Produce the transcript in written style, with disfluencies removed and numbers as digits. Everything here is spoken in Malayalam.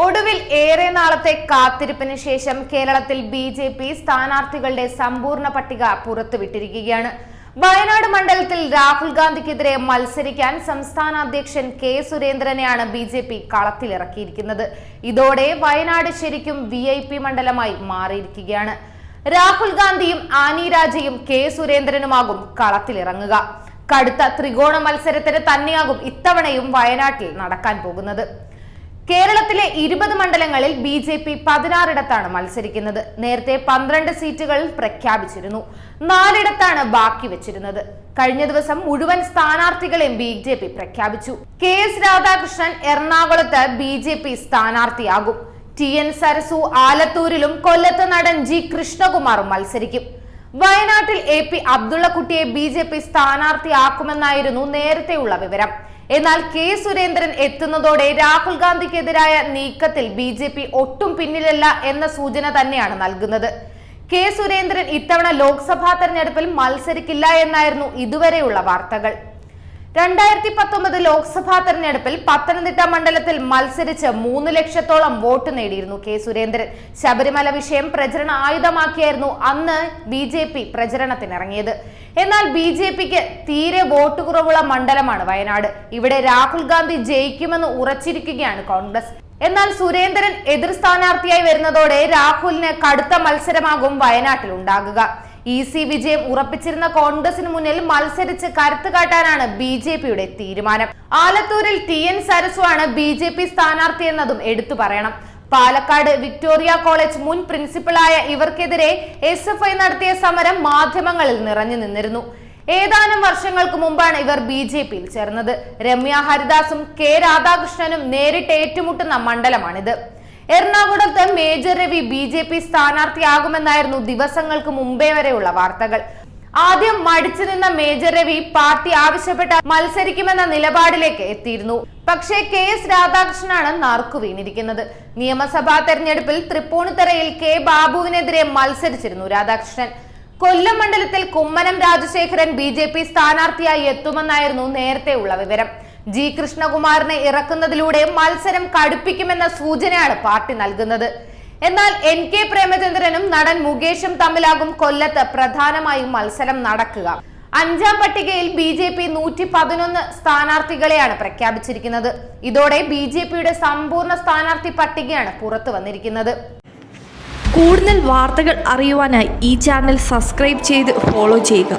ഒടുവിൽ ഏറെ നാളത്തെ കാത്തിരിപ്പിന് ശേഷം കേരളത്തിൽ ബി.ജെ.പി. സ്ഥാനാർത്ഥികളുടെ സമ്പൂർണ്ണ പട്ടിക പുറത്തുവിട്ടിരിക്കുകയാണ്. വയനാട് മണ്ഡലത്തിൽ രാഹുൽ ഗാന്ധിക്കെതിരെ മത്സരിക്കാൻ സംസ്ഥാന അധ്യക്ഷൻ കെ സുരേന്ദ്രനെയാണ് ബി.ജെ.പി. കളത്തിലിറക്കിയിരിക്കുന്നത്. ഇതോടെ വയനാട് ശരിക്കും VIP മണ്ഡലമായി മാറിയിരിക്കുകയാണ്. രാഹുൽ ഗാന്ധിയും ആനി രാജയും കെ സുരേന്ദ്രനുമാകും കളത്തിലിറങ്ങുക. കടുത്ത ത്രികോണ മത്സരത്തിന് തന്നെയാകും ഇത്തവണയും വയനാട്ടിൽ നടക്കാൻ പോകുന്നത്. കേരളത്തിലെ 20 മണ്ഡലങ്ങളിൽ ബി.ജെ.പി. 16 മത്സരിക്കുന്നത്. നേരത്തെ 12 സീറ്റുകൾ പ്രഖ്യാപിച്ചിരുന്നു. 4 ബാക്കി വെച്ചിരുന്നത്. കഴിഞ്ഞ ദിവസം മുഴുവൻ സ്ഥാനാർത്ഥികളെയും ബി.ജെ.പി. പ്രഖ്യാപിച്ചു. KS രാധാകൃഷ്ണൻ എറണാകുളത്ത് ബി.ജെ.പി. സ്ഥാനാർത്ഥിയാകും. TN സരസു ആലത്തൂരിലും കൊല്ലത്ത് നടൻ G. കൃഷ്ണകുമാറും മത്സരിക്കും. വയനാട്ടിൽ AP അബ്ദുള്ളക്കുട്ടിയെ ബി.ജെ.പി. സ്ഥാനാർത്ഥിയാക്കുമെന്നായിരുന്നു നേരത്തെയുള്ള വിവരം. എന്നാൽ കെ സുരേന്ദ്രൻ എത്തുന്നതോടെ രാഹുൽ ഗാന്ധിക്കെതിരായ നീക്കത്തിൽ ബി.ജെ.പി. ഒട്ടും പിന്നിലല്ല എന്ന സൂചന തന്നെയാണ് നൽകുന്നത്. കെ സുരേന്ദ്രൻ ഇത്തവണ ലോക്സഭാ തെരഞ്ഞെടുപ്പിൽ മത്സരിക്കില്ല എന്നായിരുന്നു ഇതുവരെയുള്ള വാർത്തകൾ. 2019 ലോക്സഭാ തെരഞ്ഞെടുപ്പിൽ പത്തനംതിട്ട മണ്ഡലത്തിൽ മത്സരിച്ച് 3 ലക്ഷത്തോളം വോട്ട് നേടിയിരുന്നു കെ സുരേന്ദ്രൻ. ശബരിമല വിഷയം പ്രചരണ ആയുധമാക്കിയായിരുന്നു അന്ന് ബി.ജെ.പി. പ്രചരണത്തിനിറങ്ങിയത്. എന്നാൽ ബി.ജെ.പിക്ക് തീരെ വോട്ട് കുറവുള്ള മണ്ഡലമാണ് വയനാട്. ഇവിടെ രാഹുൽ ഗാന്ധി ജയിക്കുമെന്ന് ഉറച്ചിരിക്കുകയാണ് കോൺഗ്രസ്. എന്നാൽ സുരേന്ദ്രൻ എതിർ സ്ഥാനാർത്ഥിയായി വരുന്നതോടെ രാഹുലിന് കടുത്ത മത്സരമാകും വയനാട്ടിൽ ഉണ്ടാകുക. ഈസി വിജയം ഉറപ്പിച്ചിരുന്ന കോൺഗ്രസിന് മുന്നിൽ മത്സരിച്ച് കരുത്ത് കാട്ടാനാണ് ബി.ജെ.പിയുടെ തീരുമാനം. ആലത്തൂരിൽ TN സരസു ആണ് ബി.ജെ.പി. സ്ഥാനാർത്ഥി എന്നതും എടുത്തു പറയണം. പാലക്കാട് വിക്ടോറിയ കോളേജ് മുൻ പ്രിൻസിപ്പളായ ഇവർക്കെതിരെ SFI നടത്തിയ സമരം മാധ്യമങ്ങളിൽ നിറഞ്ഞു നിന്നിരുന്നു. ഏതാനും വർഷങ്ങൾക്ക് മുമ്പാണ് ഇവർ ബി.ജെ.പിയിൽ ചേർന്നത്. രമ്യ ഹരിദാസും K. രാധാകൃഷ്ണനും നേരിട്ട് ഏറ്റുമുട്ടുന്ന മണ്ഡലമാണിത്. എറണാകുളത്ത് മേജർ രവി ബി.ജെ.പി. സ്ഥാനാർത്ഥിയാകുമെന്നായിരുന്നു ദിവസങ്ങൾക്ക് മുമ്പേ വരെയുള്ള വാർത്തകൾ. ആദ്യം മടിച്ചു നിന്ന മേജർ രവി പാർട്ടി ആവശ്യപ്പെട്ട മത്സരിക്കുമെന്ന നിലപാടിലേക്ക് എത്തിയിരുന്നു. പക്ഷേ KS രാധാകൃഷ്ണനാണ് നറുക്കു വീണിരിക്കുന്നത്. നിയമസഭാ തെരഞ്ഞെടുപ്പിൽ തൃപ്പൂണിത്തറയിൽ K. ബാബുവിനെതിരെ മത്സരിച്ചിരുന്നു രാധാകൃഷ്ണൻ. കൊല്ലം മണ്ഡലത്തിൽ കുമ്മനം രാജശേഖരൻ ബി.ജെ.പി. സ്ഥാനാർത്ഥിയായി എത്തുമെന്നായിരുന്നു നേരത്തെയുള്ള വിവരം. G. കൃഷ്ണകുമാറിനെ ഇറക്കുന്നതിലൂടെ മത്സരം കടുപ്പിക്കുമെന്ന സൂചനയാണ് പാർട്ടി നൽകുന്നത്. എന്നാൽ NK പ്രേമചന്ദ്രനും നടൻ മുകേഷും തമ്മിലാകും കൊല്ലത്ത് പ്രധാനമായും മത്സരം നടക്കുക. 5ാം പട്ടികയിൽ ബി.ജെ.പി. 111 സ്ഥാനാർത്ഥികളെയാണ് പ്രഖ്യാപിച്ചിരിക്കുന്നത്. ഇതോടെ ബി.ജെ.പിയുടെ സമ്പൂർണ്ണ സ്ഥാനാർത്ഥി പട്ടികയാണ് പുറത്തു വന്നിരിക്കുന്നത്. കൂടുതൽ വാർത്തകൾ അറിയുവാനായി ഈ ചാനൽ സബ്സ്ക്രൈബ് ചെയ്ത് ഫോളോ ചെയ്യുക.